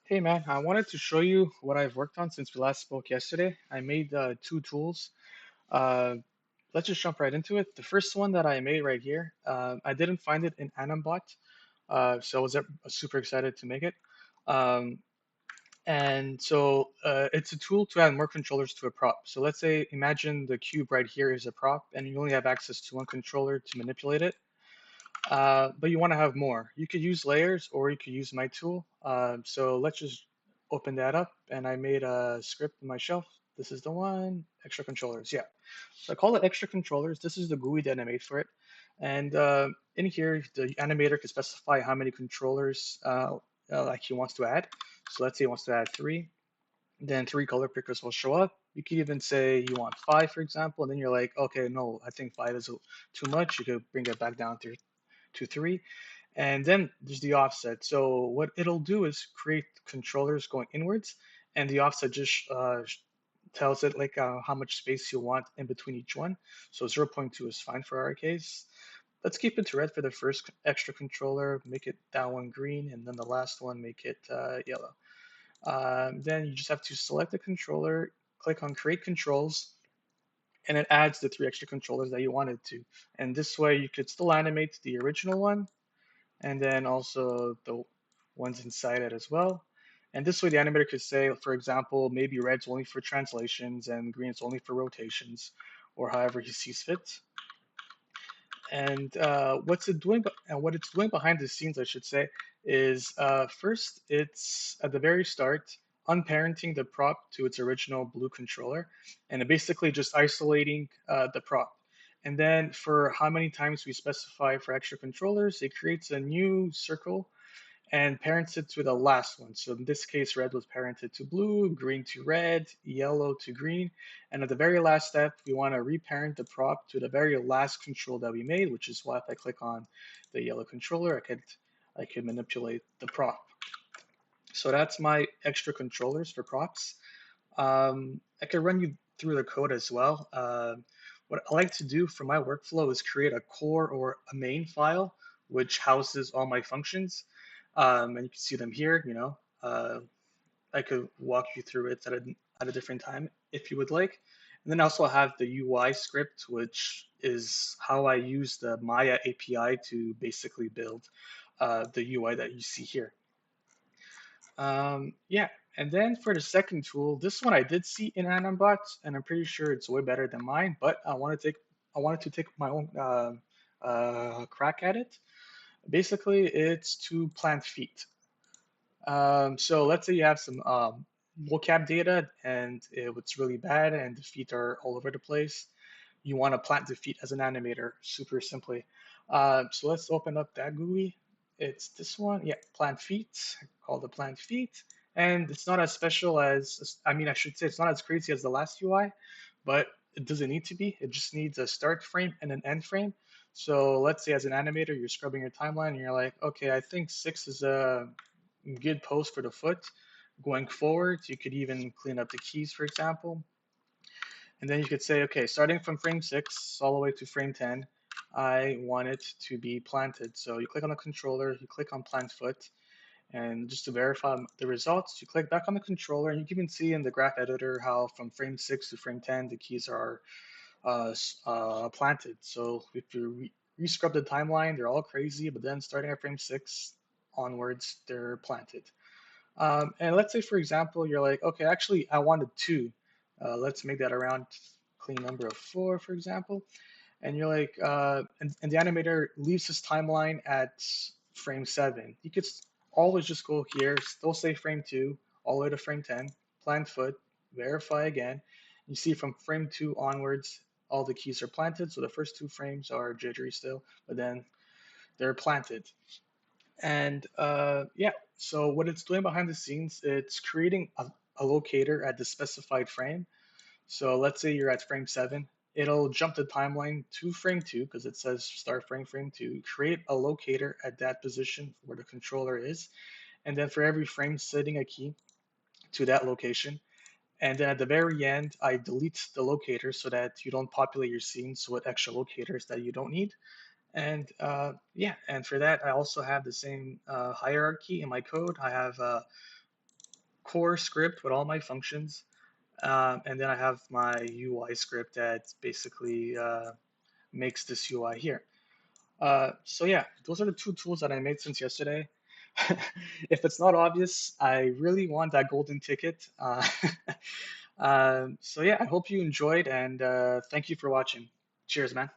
Hey man, I wanted to show you what I've worked on since we last spoke yesterday. I made two tools. Uh, let's just jump right into it. The first one that I made right here, I didn't find it in Anim, so I was super excited to make it. Um, and so it's a tool to add more controllers to a prop. So let's say, imagine the cube right here is a prop, and you only have access to one controller to manipulate it. But you want to have more. You could use layers or you could use my tool. So let's just open that up. And I made a script in my shelf. This is the one, extra controllers. Yeah. So I call it extra controllers. This is the GUI that I made for it. And in here, the animator can specify how many controllers like he wants to add. So let's say he wants to add three. Then three color pickers will show up. You could even say you want five, for example, and then you're like, okay, no, I think five is too much. You could bring it back down to three. And then there's the offset. So what it'll do is create controllers going inwards, and the offset just tells it like how much space you want in between each one. So 0.2 is fine for our case. Let's keep it to red for the first extra controller, make it that one green, and then the last one make it yellow. Then you just have to select the controller, click on create controls, and it adds the three extra controllers that you wanted to. And this way you could still animate the original one and then also the ones inside it as well. And this way the animator could say, for example, maybe red's only for translations and green's only for rotations, or however he sees fit. And what it's doing behind the scenes, I should say, is first it's at the very start unparenting the prop to its original blue controller, and it basically just isolating the prop. And then for how many times we specify for extra controllers, it creates a new circle and parents it to the last one. So in this case, red was parented to blue, green to red, yellow to green. And at the very last step, we want to reparent the prop to the very last control that we made, which is why if I click on the yellow controller, I could manipulate the prop. So that's my extra controllers for props. I could run you through the code as well. What I like to do for my workflow is create a core or a main file, which houses all my functions. And you can see them here, I could walk you through it at a different time if you would like. And then I also have the UI script, which is how I use the Maya API to basically build the UI that you see here. Yeah, and then for the second tool, this one I did see in Anambot, and I'm pretty sure it's way better than mine, but I wanted to take my own crack at it. Basically, it's to plant feet. So let's say you have some vocab data and it's really bad and the feet are all over the place. You want to plant the feet as an animator, super simply. So let's open up that GUI. It's this one, yeah, plant feet, called the plant feet. And it's not as special as, I mean, I should say it's not as crazy as the last UI, but it doesn't need to be. It just needs a start frame and an end frame. So let's say as an animator, you're scrubbing your timeline and you're like, okay, I think six is a good pose for the foot. Going forward, you could even clean up the keys, for example. And then you could say, okay, starting from frame 6 all the way to frame 10, I want it to be planted. So you click on the controller, you click on plant foot, and just to verify the results, you click back on the controller, and you can even see in the graph editor how from frame 6 to frame 10, the keys are planted. So if you rescrub the timeline, they're all crazy, but then starting at frame 6 onwards, they're planted. And let's say, for example, you're like, okay, actually, I wanted two. Let's make that a round clean number of four, for example. And you're like, and the animator leaves his timeline at frame 7. You could always just go here, still say frame 2, all the way to frame 10, plant foot, verify again. You see from frame 2 onwards, all the keys are planted. So the first two frames are jittery still, but then they're planted. And yeah, so what it's doing behind the scenes, it's creating a locator at the specified frame. So let's say you're at frame 7. It'll jump the timeline to frame 2 because it says start frame 2, create a locator at that position where the controller is. And then for every frame, setting a key to that location. And then at the very end, I delete the locator so that you don't populate your scenes with extra locators that you don't need. And yeah, and for that, I also have the same hierarchy in my code. I have core script with all my functions, and then I have my UI script that basically makes this UI here. So yeah, those are the two tools that I made since yesterday. If it's not obvious, I really want that golden ticket. So yeah, I hope you enjoyed and thank you for watching. Cheers, man.